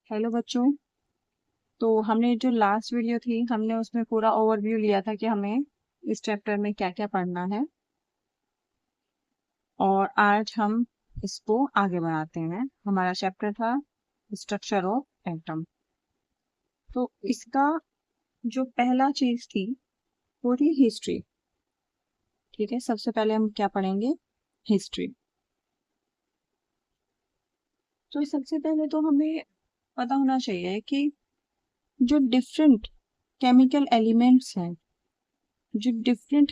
Hello बच्चों। तो हमने जो लास्ट वीडियो थी हमने उसमें पूरा ओवरव्यू लिया था कि हमें इस चैप्टर में क्या क्या पढ़ना है, और आज हम इसको आगे बढ़ाते हैं। हमारा चैप्टर था स्ट्रक्चर ऑफ एटम। तो इसका जो पहला चीज थी वो थी हिस्ट्री। ठीक है, सबसे पहले हम क्या पढ़ेंगे? हिस्ट्री। तो सबसे पहले तो हमें पता होना चाहिए कि जो डिफरेंट केमिकल एलिमेंट्स हैं, जो डिफरेंट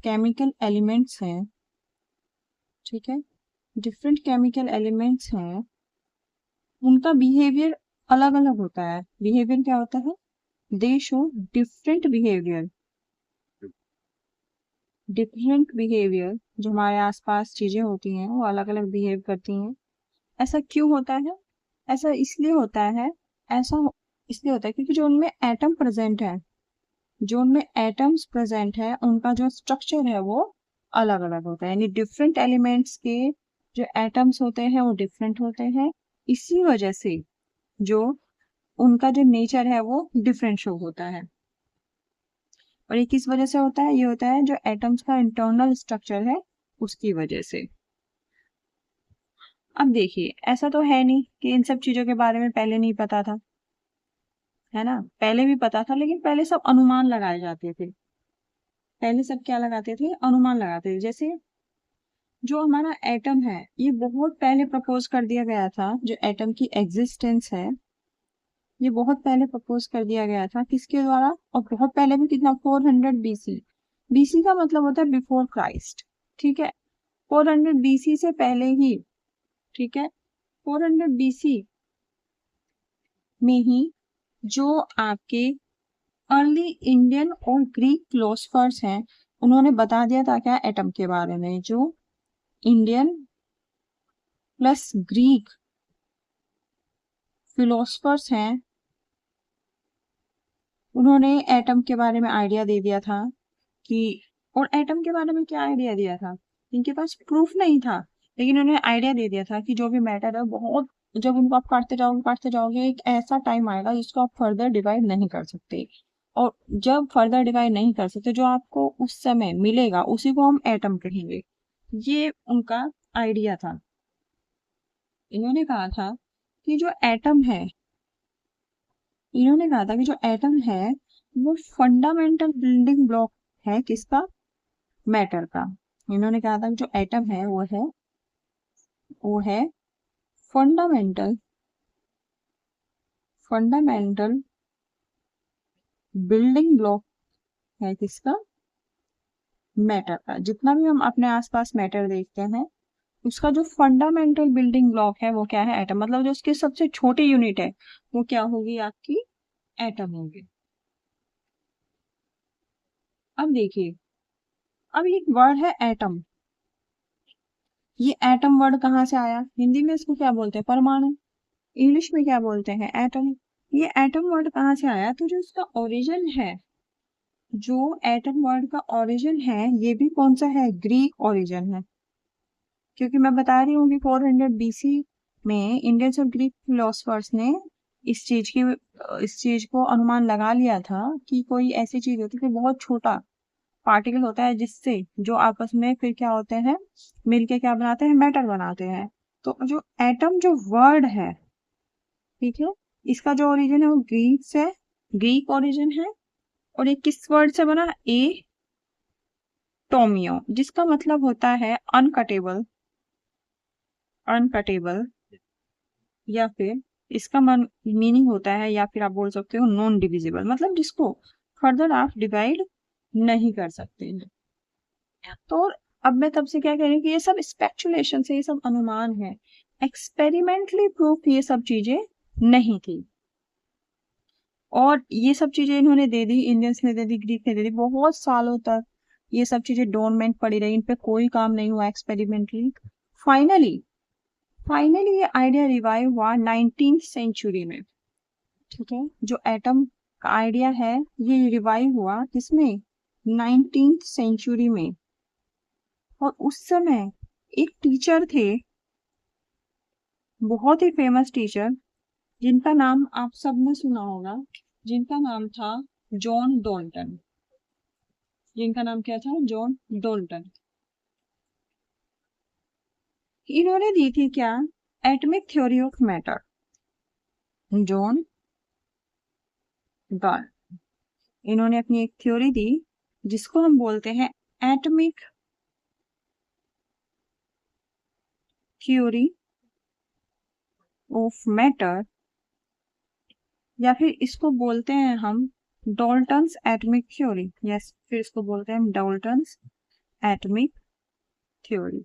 केमिकल एलिमेंट्स हैं, ठीक है, डिफरेंट केमिकल एलिमेंट्स हैं, उनका बिहेवियर अलग अलग होता है। बिहेवियर क्या होता है? दे show different behaviour. Different behaviour, जो हमारे आसपास चीजें होती हैं वो अलग अलग बिहेव करती हैं। ऐसा क्यों होता है? ऐसा इसलिए होता है, ऐसा इसलिए होता है क्योंकि जो उनमें एटम प्रेजेंट है, जो उनमें एटम्स प्रेजेंट है, उनका जो स्ट्रक्चर है वो अलग अलग होता है। यानी डिफरेंट एलिमेंट्स के जो एटम्स होते हैं वो डिफरेंट होते हैं। इसी वजह से जो उनका जो नेचर है वो डिफरेंट शो होता है। और ये किस वजह से होता है? ये होता है जो एटम्स का इंटरनल स्ट्रक्चर है उसकी वजह से। अब देखिए, ऐसा तो है नहीं कि इन सब चीजों के बारे में पहले नहीं पता था, है ना? पहले भी पता था, लेकिन पहले सब अनुमान लगाए जाते थे। पहले सब क्या लगाते थे? अनुमान लगाते थे। जैसे जो हमारा एटम है ये बहुत पहले प्रपोज कर दिया गया था। जो एटम की एग्जिस्टेंस है ये बहुत पहले प्रपोज कर दिया गया था। किसके द्वारा? और बहुत पहले भी कितना? 400 बीसी। बीसी का मतलब होता है बिफोर क्राइस्ट। ठीक है, 400 बीसी से पहले ही, ठीक है, 400 बीसी में ही जो आपके अर्ली इंडियन और ग्रीक फिलोसफर्स हैं उन्होंने बता दिया था क्या एटम के बारे में। जो इंडियन प्लस ग्रीक फिलोसफर्स हैं उन्होंने एटम के बारे में आइडिया दे दिया था कि, और एटम के बारे में क्या आइडिया दिया था? इनके पास प्रूफ नहीं था, लेकिन उन्होंने आइडिया दे दिया था कि जो भी मैटर है बहुत, जब उनको आप काटते जाओगे एक ऐसा टाइम आएगा जिसको आप फर्दर डिवाइड नहीं कर सकते। और जब फर्दर डिवाइड नहीं कर सकते, जो आपको उस समय मिलेगा उसी को हम एटम कहेंगे। ये उनका आइडिया था। इन्होंने कहा था कि जो एटम है, इन्होंने कहा था कि जो एटम है वो फंडामेंटल बिल्डिंग ब्लॉक है। किसका? मैटर का। इन्होंने कहा था कि जो एटम है वो है फंडामेंटल फंडामेंटल बिल्डिंग ब्लॉक है। किसका? मैटर का। जितना भी हम अपने आसपास मैटर देखते हैं उसका जो फंडामेंटल बिल्डिंग ब्लॉक है वो क्या है? एटम। मतलब जो उसकी सबसे छोटी यूनिट है वो क्या होगी? आपकी एटम होगी। अब देखिए, अब एक वर्ड है एटम। ये एटम वर्ड कहाँ से आया? हिंदी में इसको क्या बोलते हैं? परमाणु। इंग्लिश में क्या बोलते हैं? एटम। ये एटम वर्ड कहाँ से आया? तो जो इसका ओरिजिन है, जो एटम वर्ड का ओरिजिन है ये भी कौन सा है? ग्रीक ओरिजिन है। क्योंकि मैं बता रही हूँ कि 400 बीसी में इंडियंस और ग्रीक फिलोसफर्स ने इस चीज को अनुमान लगा लिया था कि कोई ऐसी चीज होती है कि बहुत छोटा पार्टिकल होता है जिससे जो आपस में फिर क्या होते हैं, मिलके क्या बनाते हैं? मैटर बनाते हैं। तो जो एटम जो वर्ड है, ठीक है, इसका जो ओरिजिन है वो ग्रीक से, ग्रीक ओरिजिन है। और ये किस वर्ड से बना? ए टोमियो, जिसका मतलब होता है अनकटेबल। अनकटेबल, या फिर इसका मीनिंग होता है, या फिर आप बोल सकते हो नॉन डिविजिबल, मतलब जिसको फर्दर आप डिवाइड नहीं कर सकते हैं। तो अब मैं तब से क्या कह रही हूँ कि ये सब स्पेकुलेशन से, ये सब अनुमान है, एक्सपेरिमेंटली प्रूफ ये सब चीजें नहीं थी। और ये सब चीजें इन्होंने दे दी, इंडियंस ने दे दी, ग्रीक ने दे दी। बहुत सालों तक ये सब चीजें डोरमेंट पड़ी रही, इन पे कोई काम नहीं हुआ एक्सपेरिमेंटली। फाइनली फाइनली ये आइडिया रिवाइव हुआ 19th सेंचुरी में। ठीक है, जो एटम का आइडिया है ये रिवाइव हुआ किसमें? 19th सेंचुरी में। और उस समय एक टीचर थे, बहुत ही फेमस टीचर, जिनका नाम आप सबने सुना होगा, जिनका नाम था जॉन डॉल्टन। जिनका नाम क्या था? John Dalton. इन्होंने दी थी क्या? Atomic theory of matter. John Dalton, इन्होंने अपनी एक थ्योरी दी जिसको हम बोलते हैं एटॉमिक थ्योरी ऑफ मैटर, या फिर इसको बोलते हैं हम डॉल्टन्स एटॉमिक थ्योरी। यस, फिर इसको बोलते हैं डॉल्टन्स एटॉमिक थ्योरी।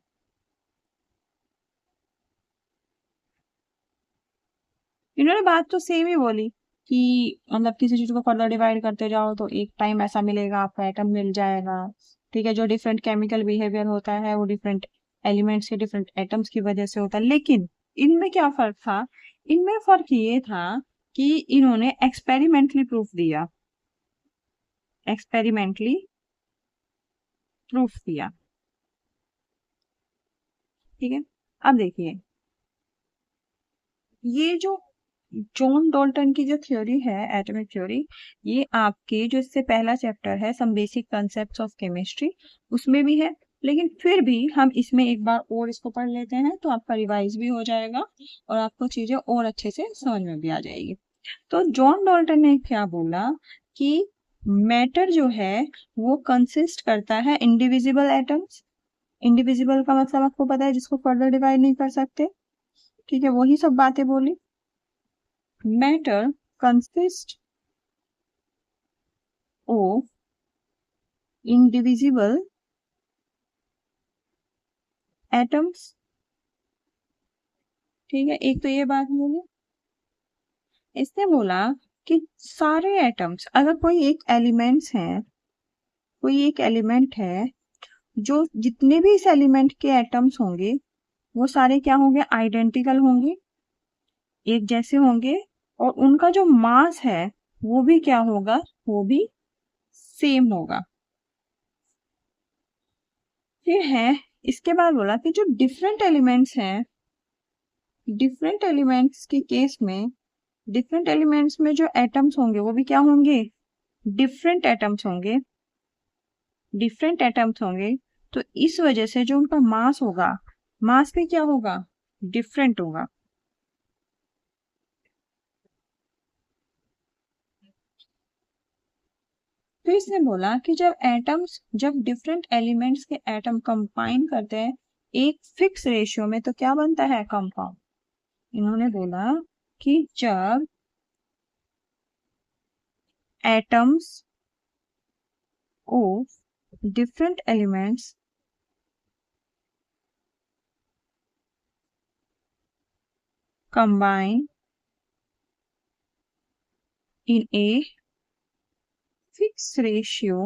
इन्होंने बात तो सेम ही बोली कि मतलब किसी चीज को फर्दर डिवाइड करते जाओ तो एक टाइम ऐसा मिलेगा, आपको एटम मिल जाएगा। ठीक है, जो डिफरेंट केमिकल बिहेवियर होता है वो डिफरेंट एलिमेंट्स के डिफरेंट एटम्स की वजह से होता है। लेकिन इनमें क्या फर्क था? इनमें फर्क ये था कि इन्होंने एक्सपेरिमेंटली प्रूफ दिया, एक्सपेरिमेंटली प्रूफ दिया। ठीक है, अब देखिए ये जो जॉन डॉल्टन की जो थ्योरी है एटॉमिक थ्योरी, ये आपके जो इससे पहला चैप्टर है some basic concepts of chemistry उसमें भी है, लेकिन फिर भी हम इसमें एक बार और इसको पढ़ लेते हैं तो आपका रिवाइज भी हो जाएगा और आपको चीजें और अच्छे से समझ में भी आ जाएगी। तो जॉन डॉल्टन ने क्या बोला कि मैटर जो है वो कंसिस्ट करता है इंडिविजिबल एटम्स। इंडिविजिबल का मतलब आपको पता है, जिसको फर्दर डिवाइड नहीं कर सकते। ठीक है, वही सब बातें बोली। Matter consist of indivisible atoms. ठीक है, एक तो ये बात बोली। इसने बोला कि सारे एटम्स, अगर कोई एक एलिमेंट्स है, कोई एक एलिमेंट है, जो जितने भी इस एलिमेंट के एटम्स होंगे वो सारे क्या होंगे? आइडेंटिकल होंगे, एक जैसे होंगे, और उनका जो मास है वो भी क्या होगा? वो भी सेम होगा। फिर है, इसके बाद बोला कि जो डिफरेंट एलिमेंट्स हैं, डिफरेंट एलिमेंट्स के केस में, डिफरेंट एलिमेंट्स में जो एटम्स होंगे वो भी क्या होंगे? डिफरेंट एटम्स होंगे, डिफरेंट एटम्स होंगे। तो इस वजह से जो उनका मास होगा, मास भी क्या होगा? डिफरेंट होगा। तो इसने बोला कि जब डिफरेंट एलिमेंट्स के एटम कंबाइन करते हैं एक फिक्स रेशियो में तो क्या बनता है? कंपाउंड। इन्होंने बोला कि जब atoms of different elements combine in a fixed ratio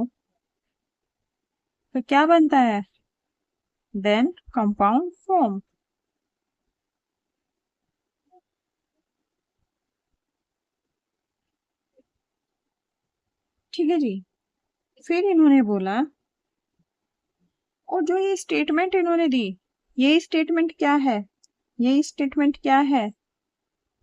तो क्या बनता है? Then compound form। ठीक है जी। फिर इन्होंने बोला, और जो ये स्टेटमेंट इन्होंने दी, ये स्टेटमेंट क्या है? ये स्टेटमेंट क्या है?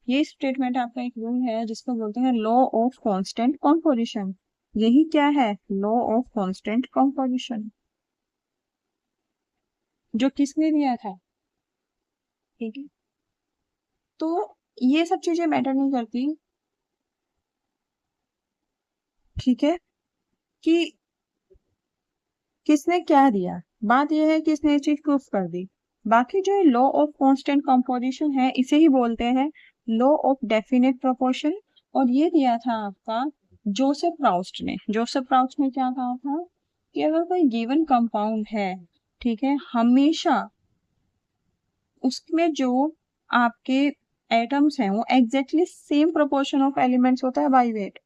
ये स्टेटमेंट आपका एक रूल है जिसको बोलते हैं लॉ ऑफ कांस्टेंट कंपोजिशन। यही क्या है? लॉ ऑफ कांस्टेंट कंपोजिशन, जो किसने दिया था? ठीक है, तो ये सब चीजें मैटर नहीं करती। ठीक है, कि किसने क्या दिया, बात यह है कि इसने ये चीज प्रूफ कर दी। बाकी जो लॉ ऑफ कांस्टेंट कंपोजिशन है इसे ही बोलते हैं लॉ ऑफ डेफिनेट प्रोपोर्शन। और ये दिया था आपका जोसेफ प्राउस्ट ने। जोसेफ प्राउस्ट ने क्या कहा था कि अगर कोई गिवन कंपाउंड है, ठीक है, हमेशा उसमें जो आपके एटम्स हैं वो exactly same proportion of elements होता है बाय वेट।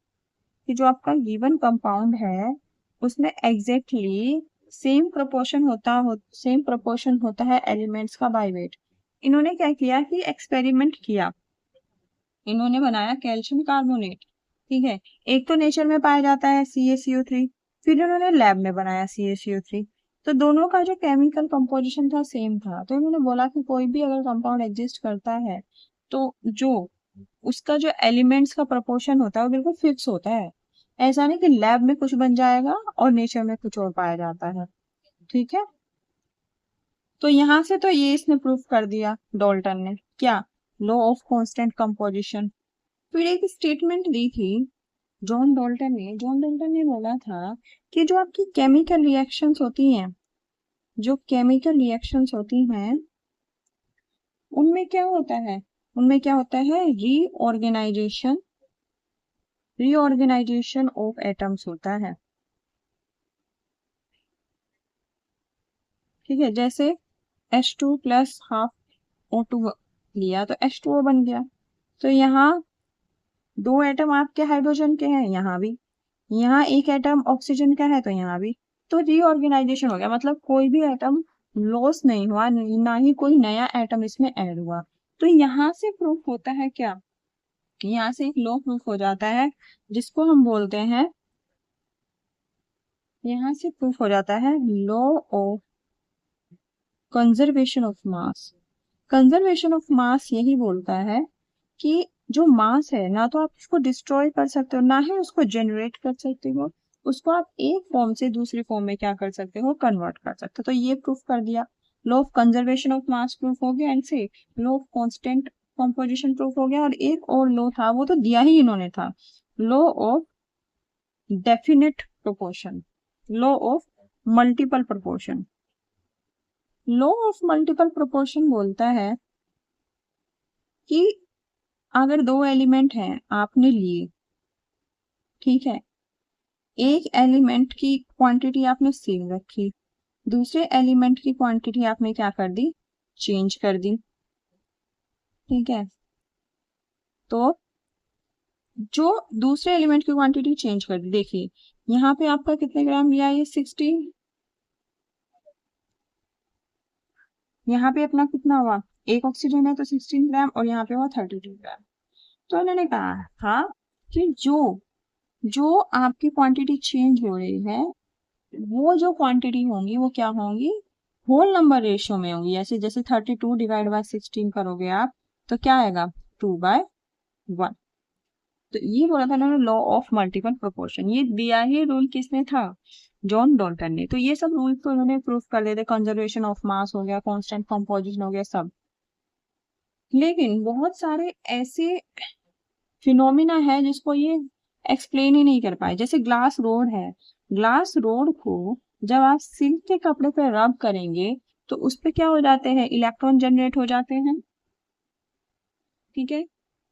कि जो आपका गिवन कंपाउंड है उसमें एग्जैक्टली सेम प्रोपोर्शन होता है एलिमेंट्स का बाय वेट। इन्होंने क्या किया कि एक्सपेरिमेंट किया, इन्होंने बनाया कैल्शियम कार्बोनेट। ठीक है, एक तो नेचर में पाया जाता है CaCO3, फिर इन्होंने लैब में बनाया CaCO3। तो दोनों का जो केमिकल कंपोजिशन था सेम था। तो इन्होंने बोला कि कोई भी अगर कंपाउंड एग्जिस्ट करता है तो जो उसका जो एलिमेंट्स का प्रोपोर्शन होता है वो बिल्कुल फिक्स होता है। ऐसा नहीं कि लैब में कुछ बन जाएगा और नेचर में कुछ और पाया जाता है। ठीक है, तो यहां से तो ये इसने प्रूफ कर दिया डाल्टन ने, क्या, लॉ ऑफ कांस्टेंट कंपोजिशन। फिर एक स्टेटमेंट दी थी जॉन डाल्टन ने बोला था कि जो आपकी केमिकल रिएक्शंस होती हैं, जो केमिकल रिएक्शंस होती हैं उनमें क्या होता है, उनमें क्या होता है, रीऑर्गेनाइजेशन ऑफ एटम्स होता है। ठीक है, जैसे H2 प्लस हाफ O2 लिया तो H2O बन गया। तो यहाँ दो एटम आपके हाइड्रोजन के हैं, यहाँ भी, यहाँ एक एटम ऑक्सीजन का है तो यहाँ भी। तो रीऑर्गेनाइजेशन हो गया, मतलब कोई भी एटम लॉस नहीं हुआ, ना ही कोई नया एटम इसमें ऐड हुआ। तो यहाँ से प्रूफ होता है क्या, यहाँ से एक लॉ प्रूफ हो जाता है जिसको हम बोलते हैं, यहाँ से प्रूफ हो जाता है law of conservation of mass. Conservation of mass यही बोलता है कि जो मास है ना तो आप उसको डिस्ट्रॉय कर सकते हो, ना ही उसको जनरेट कर सकते हो, उसको आप एक फॉर्म से दूसरी फॉर्म में क्या कर सकते हो, कन्वर्ट कर सकते हो। तो ये प्रूफ कर दिया, law of conservation of mass proof हो गया, एंड से law of constant composition proof हो गया। और एक और लॉ था, वो तो दिया ही इन्होंने था, law of definite proportion, law of multiple proportion. Law of multiple proportion बोलता है कि अगर दो एलिमेंट हैं आपने लिए, ठीक है, एक एलिमेंट की क्वांटिटी आपने सेम रखी, दूसरे एलिमेंट की क्वांटिटी आपने क्या कर दी, चेंज कर दी। ठीक है, तो जो दूसरे एलिमेंट की क्वांटिटी चेंज कर दी, देखिए यहाँ पे आपका कितने ग्राम लिया, ये 16, यहाँ पे अपना कितना हुआ, एक ऑक्सीजन है तो 16 ग्राम, और यहाँ पे हुआ 32 ग्राम। तो इन्होंने कहा था कि जो जो आपकी क्वांटिटी चेंज हो रही है, वो जो क्वांटिटी होंगी वो क्या होंगी, होल नंबर रेशियो में होंगी। ऐसे जैसे 32 डिवाइड बाय 16 करोगे आप तो क्या आएगा, 2/1। तो ये बोला था ना लॉ ऑफ मल्टीपल प्रोपोर्शन, ये दिया ही रूल किसने था, जॉन डाल्टन ने। तो ये सब रूल तो उन्होंने प्रूफ कर दिए थे, कंजर्वेशन ऑफ मास हो गया, कांस्टेंट कंपोजिशन हो गया, सब। लेकिन बहुत सारे ऐसे फिनोमिना है जिसको ये एक्सप्लेन ही नहीं कर पाए। जैसे ग्लास रोड है, ग्लास रोड को जब आप सिल्क के कपड़े पे रब करेंगे तो उस पे क्या हो जाते हैं, इलेक्ट्रॉन जनरेट हो जाते हैं। ठीक है,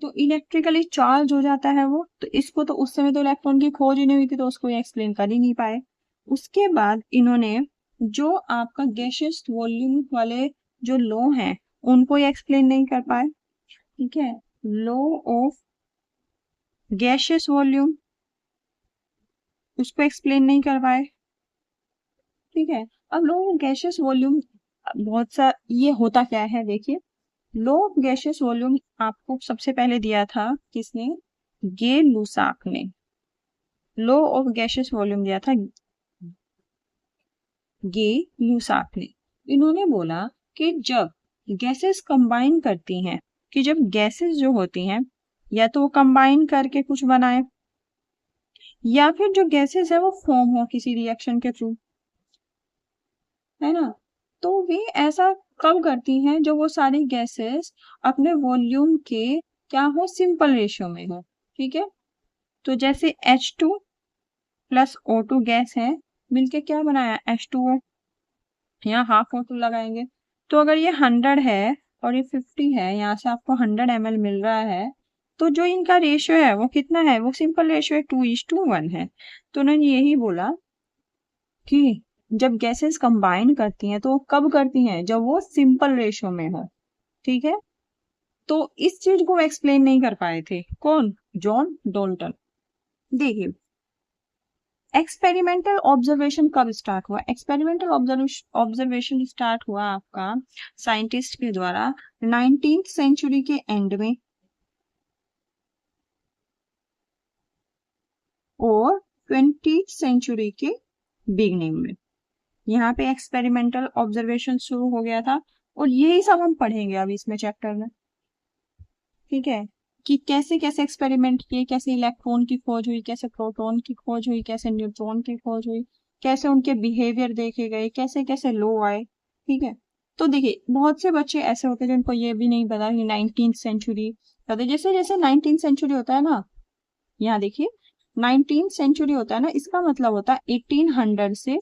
तो इलेक्ट्रिकली चार्ज हो जाता है वो, तो इसको तो उस समय तो इलेक्ट्रॉन की खोज ही नहीं हुई थी, तो उसको एक्सप्लेन कर ही नहीं पाए। उसके बाद इन्होंने जो आपका गैसियस वॉल्यूम वाले जो लॉ हैं उनको एक्सप्लेन नहीं कर पाए। ठीक है, लॉ ऑफ गैसियस वॉल्यूम, उसको एक्सप्लेन नहीं कर पाए। ठीक है, अब लो गैसियस वॉल्यूम बहुत सा, ये होता क्या है देखिए, लो गैसियस वॉल्यूम आपको सबसे पहले दिया था किसने, गे लुसाक ने। लो ऑफ गैसियस वॉल्यूम दिया था गे लुसाक ने। इन्होंने बोला कि जब गैसेस कंबाइन करती हैं, कि जब गैसेस जो होती हैं या तो वो कंबाइन करके कुछ बनाए, या फिर जो गैसेस है वो फॉर्म हो किसी रिएक्शन के थ्रू, है ना, तो वे ऐसा कब करती हैं, जो वो सारी गैसेस अपने वॉल्यूम के क्या हो, सिंपल रेशियो में हो। ठीक है, तो जैसे H2 प्लस O2 गैस है, मिलके क्या बनाया, H2O, यहाँ हाफ O2 लगाएंगे। तो अगर ये 100 है और ये 50 है, यहाँ से आपको 100 ml मिल रहा है, तो जो इनका रेशियो है वो कितना है, वो सिंपल रेशियो है, 2:1 है। तो उन्होंने यही बोला कि जब गैसेस कंबाइन करती हैं तो वो कब करती हैं, जब वो सिंपल रेशियो में हो। ठीक है, तो इस चीज को एक्सप्लेन नहीं कर पाए थे, कौन, जॉन डाल्टन। देखिए एक्सपेरिमेंटल ऑब्जर्वेशन कब स्टार्ट हुआ, एक्सपेरिमेंटल ऑब्जर्वेशन स्टार्ट हुआ आपका साइंटिस्ट के द्वारा 19th सेंचुरी के एंड में और 20th सेंचुरी के बिगनिंग में। यहाँ पे एक्सपेरिमेंटल ऑब्जर्वेशन शुरू हो गया था, और यही सब हम पढ़ेंगे अभी इसमें चैप्टर में। ठीक है, कि कैसे कैसे एक्सपेरिमेंट किए, कैसे इलेक्ट्रॉन की खोज हुई, कैसे प्रोटॉन की खोज हुई, कैसे न्यूट्रॉन की खोज हुई, कैसे उनके बिहेवियर देखे गए, कैसे कैसे लो आए। ठीक है, तो देखिए बहुत से बच्चे ऐसे होते हैं जिनको ये भी नहीं पता कि 19th सेंचुरी, जैसे जैसे 19th सेंचुरी होता है ना, यहाँ देखिए 19th सेंचुरी होता है ना, इसका मतलब होता है 1800 से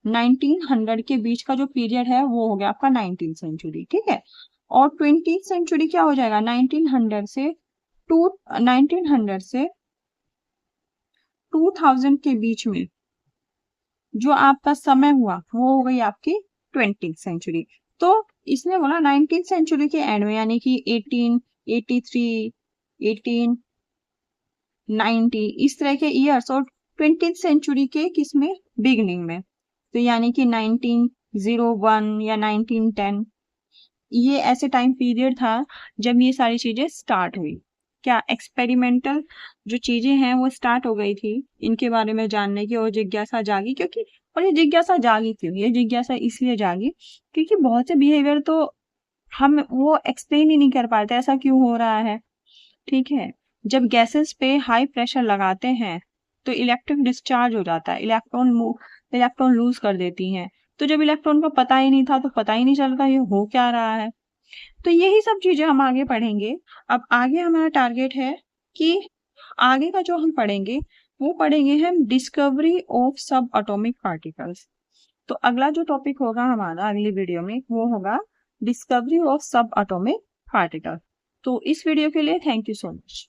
1900 के बीच का जो पीरियड है वो हो गया आपका 19th सेंचुरी। ठीक है, और 20th सेंचुरी क्या हो जाएगा, 1900 से 2000 के बीच में जो आपका समय हुआ वो हो गई आपकी 20th सेंचुरी। तो इसने बोला 19th सेंचुरी के एंड में, यानी कि 1883, 1890 इस तरह के ईयर्स, और 20th सेंचुरी के किसमें, बिगनिंग में, तो यानी कि 1901 या 1910, ये ऐसे टाइम पीरियड था जब ये सारी चीजें स्टार्ट हुई। क्या एक्सपेरिमेंटल जो चीजें हैं वो स्टार्ट हो गई थी, इनके बारे में जानने की और जिज्ञासा जागी, क्योंकि, और ये जिज्ञासा जागी क्यों, ये जिज्ञासा इसलिए जागी क्योंकि बहुत से बिहेवियर तो हम वो एक्सप्लेन ही नहीं कर पाते, ऐसा क्यों हो रहा है। ठीक है, जब गैसेस पे हाई प्रेशर लगाते हैं तो इलेक्ट्रिक डिस्चार्ज हो जाता है, इलेक्ट्रॉन लूज कर देती हैं। तो जब इलेक्ट्रॉन का पता ही नहीं था तो पता ही नहीं चलता ये हो क्या रहा है। तो यही सब चीजें हम आगे पढ़ेंगे। अब आगे हमारा टारगेट है कि आगे का जो हम पढ़ेंगे वो पढ़ेंगे हम डिस्कवरी ऑफ सब एटॉमिक पार्टिकल्स। तो अगला जो टॉपिक होगा हमारा अगली वीडियो में वो होगा डिस्कवरी ऑफ सब एटॉमिक पार्टिकल। तो इस वीडियो के लिए थैंक यू सो मच।